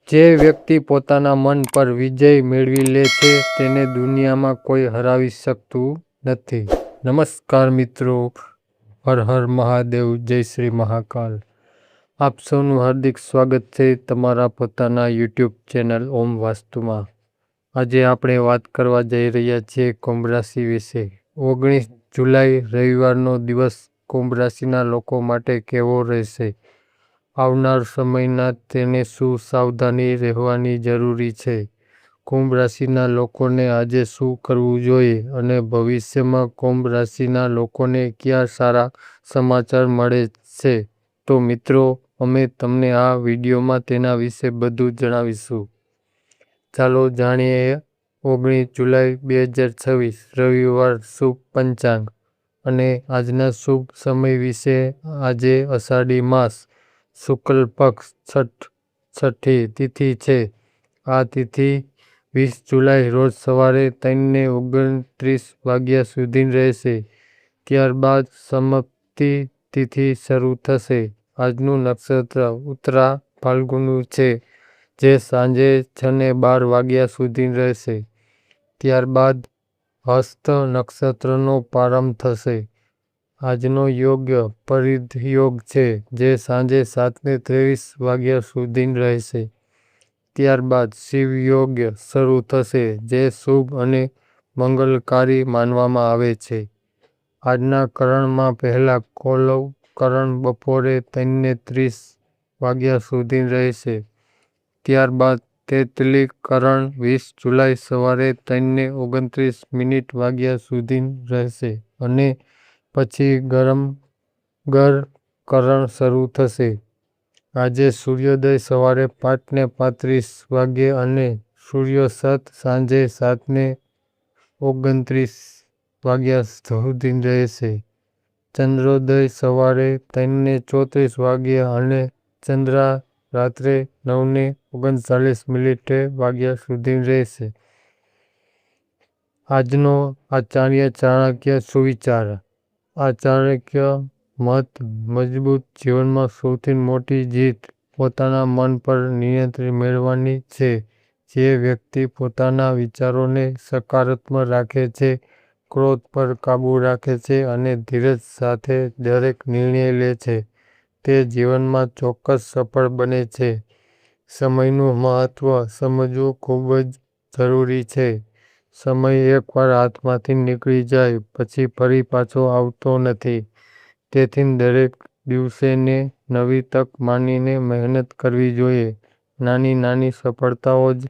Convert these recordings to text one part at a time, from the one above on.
જે વ્યક્તિ પોતાના મન પર વિજય મેળવી લે છે તેને દુનિયામાં કોઈ હરાવી શકતું નથી. નમસ્કાર મિત્રો, હર હર મહાદેવ, જય શ્રી મહાકાલ. આપ સૌનું હાર્દિક સ્વાગત છે તમારા પોતાના યુટ્યુબ ચેનલ ઓમ વાસ્તુમાં. આજે આપણે વાત કરવા જઈ રહ્યા છીએ કુંભ રાશિ વિશે. 19 જુલાઈ રવિવારનો દિવસ કુંભ રાશિના લોકો માટે કેવો રહેશે? આવનાર સમયના તેને શું સાવધાની રહેવાની જરૂરી છે? કુંભ રાશિના લોકોને આજે શું કરવું જોઈએ અને ભવિષ્યમાં કુંભ રાશિના લોકોને કયા સારા સમાચાર મળે છે? તો મિત્રો, અમે તમને આ વિડીયોમાં તેના વિશે બધું જણાવીશું. ચાલો જાણીએ 19 જુલાઈ 2026 રવિવાર શુભ પંચાંગ અને આજના શુભ સમય વિશે. આજે અષાઢી માસ શુક્લ પક્ષ છઠ્ઠી તિથિ છે. આ તિથિ 20 જુલાઈ રોજ સવારે 3 ને 29 વાગ્યા સુધી રહેશે. ત્યારબાદ સમાપ્તિ તિથિ શરૂ થશે. આજનું નક્ષત્ર ઉત્તરા ફાલ્ગુની છે, જે સાંજે 6 ને 12 વાગ્યા સુધી રહેશે. ત્યારબાદ હસ્ત નક્ષત્રનો પ્રારંભ થશે. આજનો યોગ પરિધ યોગ છે, જે સાંજે 7 ને 23 વાગ્યા સુધી રહેશે. ત્યારબાદ શિવ યોગ શરૂ થશે, જે શુભ અને મંગલકારી માનવામાં આવે છે. આજના કરણમાં પહેલા કૌલવ કરણ બપોરે 3 ને 30 વાગ્યા સુધી રહેશે. ત્યારબાદ તૈત્તિલ કરણ 20 જુલાઈ સવારે 3 ને 29 વાગ્યા સુધી રહેશે અને પછી ગર કરણ શરૂ થશે. આજે સૂર્યોદય સવારે 5 ને 35 વાગ્યે અને સૂર્યાસ્ત સાંજે 7 ને 29 વાગ્યા સુધી રહેશે. ચંદ્રોદય સવારે 3 ને 34 વાગ્યે અને ચંદ્ર રાત્રે 9 ને 39 વાગ્યા સુધી રહેશે. આજનો આચાર્ય ચાણક્ય સુવિચાર. આ ચાણક્ય મત મજબૂત જીવનમાં સૌથી મોટી જીત પોતાના મન પર નિયંત્રણ મેળવવાની છે. જે વ્યક્તિ પોતાના વિચારોને સકારાત્મક રાખે છે, ક્રોધ પર કાબૂ રાખે છે અને ધીરજ સાથે દરેક નિર્ણય લે છે, તે જીવનમાં ચોક્કસ સફળ બને છે. સમયનું મહત્વ સમજવું ખૂબ જ જરૂરી છે. સમય એકવાર હાથમાંથી નીકળી જાય પછી ફરી પાછો આવતો નથી. તેથી દરેક દિવસને નવી તક માનીને મહેનત કરવી જોઈએ. નાની નાની સફળતાઓ જ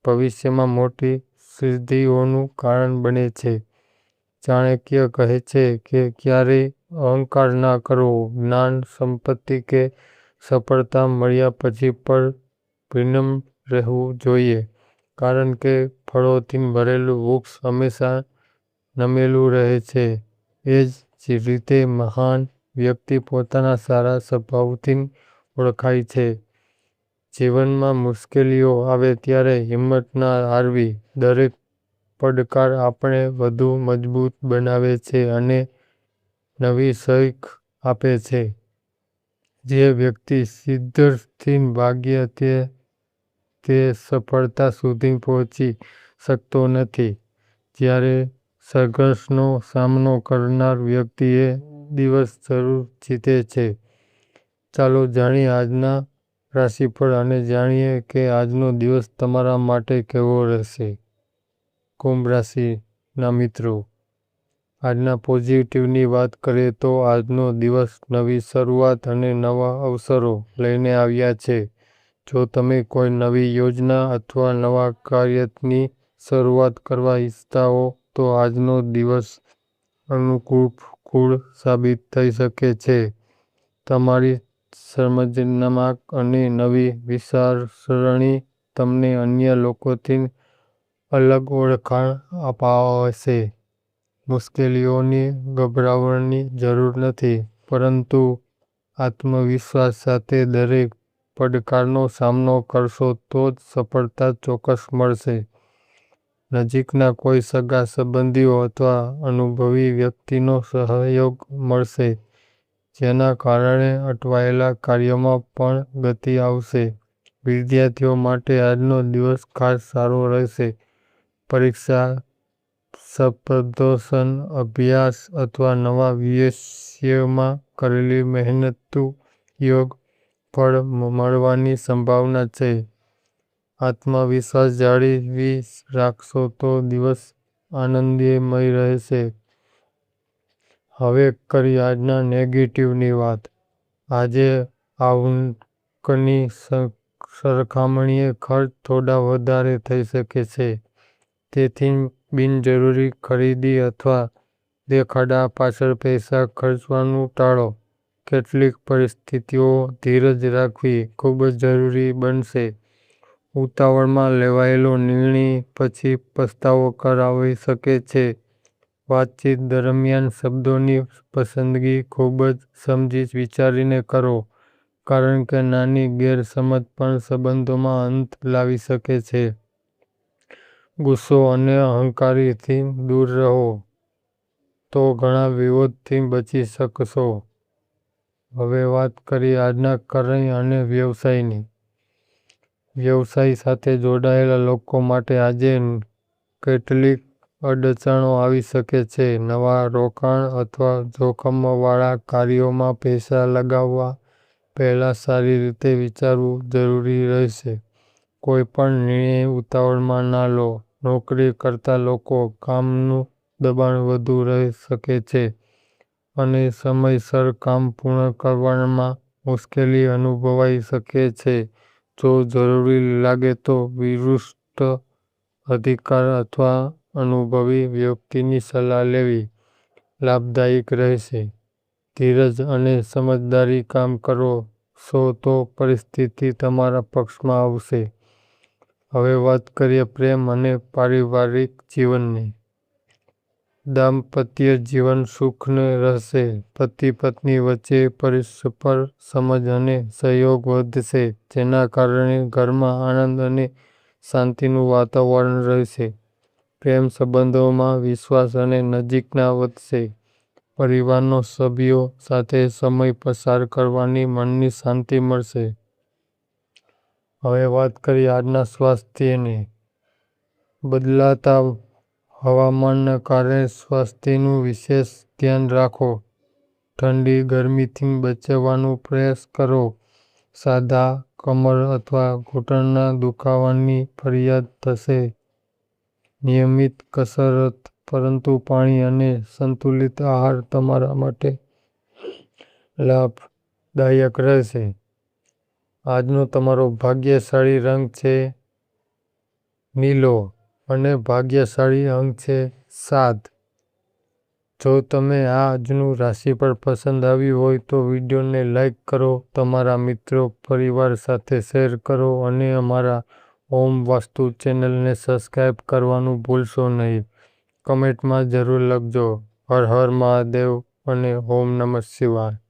ભવિષ્યમાં મોટી સિદ્ધિઓનું કારણ બને છે. ચાણક્ય કહે છે કે ક્યારેય અહંકાર ના કરવો. જ્ઞાન, સંપત્તિ કે સફળતા મળ્યા પછી પણ વિનમ્ર રહેવું જોઈએ, કારણ કે ફળોથી ભરેલું વૃક્ષ હંમેશા નમેલું રહે છે. એ જ રીતે મહાન વ્યક્તિ પોતાના સારા સ્વભાવથી ઓળખાય છે. જીવનમાં મુશ્કેલીઓ આવે ત્યારે હિંમત ના હારવી. દરેક પડકાર આપણને વધુ મજબૂત બનાવે છે અને નવી શીખ આપે છે. જે વ્યક્તિ ધીરજથી ભાગે છે તે સફળતા સુધી પહોંચી શકતો નથી, જ્યારે સંઘર્ષનો સામનો કરનાર વ્યક્તિ એ દિવસ જરૂર જીતે છે. ચાલો જાણીએ આજના રાશિફળ અને જાણીએ કે આજનો દિવસ તમારા માટે કેવો રહેશે. કુંભ રાશિના મિત્રો, આજના પોઝિટિવની વાત કરીએ તો આજનો દિવસ નવી શરૂઆત અને નવા અવસરો લઈને આવ્યા છે. જો તમે કોઈ નવી યોજના અથવા નવા કાર્યની શરૂઆત કરવા ઈચ્છતા હો તો આજનો દિવસ અનુકૂળ સાબિત થઈ શકે છે. તમારી સર્જનાત્મકતા અને નવી વિચારસરણી તમને અન્ય લોકોથી અલગ ઓળખાણ અપાવશે. મુશ્કેલીઓથી ગભરાવાની જરૂર નથી, પરંતુ આત્મવિશ્વાસ સાથે દરેક પડકારનો સામનો કરશો તો જ સફળતા ચોક્કસ મળશે. નજીકના કોઈ સગા સંબંધીઓ અથવા અનુભવી વ્યક્તિનો સહયોગ મળશે, જેના કારણે અટવાયેલા કાર્યોમાં પણ ગતિ આવશે. વિદ્યાર્થીઓ માટે આજનો દિવસ ખાસ સારો રહેશે. પરીક્ષા, સ્પર્ધોત્સવ, અભ્યાસ અથવા નવા વિષયમાં કરેલી મહેનતનું યોગ્ય ફળ મળવાની સંભાવના છે. આત્મવિશ્વાસ જાળવી રાખશો તો દિવસ આનંદમય રહેશે. હવે કરી આજના નેગેટિવની વાત. આજે આવકની સરખામણીએ ખર્ચ થોડા વધારે થઈ શકે છે. તેથી બિનજરૂરી ખરીદી અથવા દેખાડા પાછળ પૈસા ખર્ચવાનું ટાળો. કેટલીક પરિસ્થિતિઓમાં ધીરજ રાખવી ખૂબ જ જરૂરી બનશે. ઉતાવળમાં લેવાયેલો નિર્ણય પછી પસ્તાવો કરાવી શકે છે. વાતચીત દરમિયાન શબ્દોની પસંદગી ખૂબ જ સમજી વિચારીને કરો, કારણ કે નાની ગેરસમજ પણ સંબંધોમાં અંત લાવી શકે છે. ગુસ્સો અને અહંકારથી દૂર રહો તો ઘણા વિરોધથી બચી શકશો. હવે વાત કરીએ આજના કાર્ય અને વ્યવસાયની. વ્યવસાય સાથે જોડાયેલા લોકો માટે આજે કેટલીક અડચણો આવી શકે છે. નવા રોકાણ અથવા જોખમવાળા કાર્યોમાં પૈસા લગાવવા પહેલાં સારી રીતે વિચારવું જરૂરી રહેશે. કોઈપણ નિર્ણય ઉતાવળમાં ન લો. નોકરી કરતા લોકો કામનું દબાણ વધુ રહી શકે છે અને સમયસર કામ પૂર્ણ કરવામાં મુશ્કેલી અનુભવાઈ શકે છે. જો જરૂરી લાગે તો વરિષ્ઠ અધિકારી અથવા અનુભવી વ્યક્તિની સલાહ લેવી લાભદાયક રહેશે. ધીરજ અને સમજદારીથી કામ કરશો તો પરિસ્થિતિ તમારા પક્ષમાં આવશે. હવે વાત કરીએ પ્રેમ અને પારિવારિક જીવનની. દાંપત્ય જીવન સુખમય રહેશે. પતિ-પત્ની વચ્ચે પરસ્પર સમજ અને સહયોગ વધશે, જેના કારણે ઘરમાં આનંદ અને શાંતિનું વાતાવરણ રહેશે. પ્રેમ સંબંધોમાં વિશ્વાસ અને નજીકતા વધશે. પરિવારના સભ્યો સાથે સમય પસાર કરવાથી મનને શાંતિ મળશે. હવે વાત કરીએ આજના સ્વાસ્થ્યની. બદલાતા હવામાનને કારણે સ્વાસ્થ્યનું વિશેષ ધ્યાન રાખો. ઠંડી, ગરમીથી બચવાનો પ્રયાસ કરો. સાંધા, કમર અથવા ઘૂંટણના દુખાવાની ફરિયાદ થશે. નિયમિત કસરત, પૂરતું પાણી અને સંતુલિત આહાર તમારા માટે લાભદાયક રહેશે. આજનો તમારો ભાગ્યશાળી રંગ છે નીલો અને ભાગ્યશાળી અંક છે 7. જો તમને આજનું રાશિફળ પસંદ આવ્યું હોય તો વિડીયોને લાઈક કરો, તમારા મિત્રો પરિવાર સાથે શેર કરો અને અમારા ઓમ વાસ્તુ ચેનલને સબસ્ક્રાઇબ કરવાનું ભૂલશો નહીં. કમેન્ટમાં જરૂર લખજો. હર હર મહાદેવ અને ઓમ નમઃ શિવાય.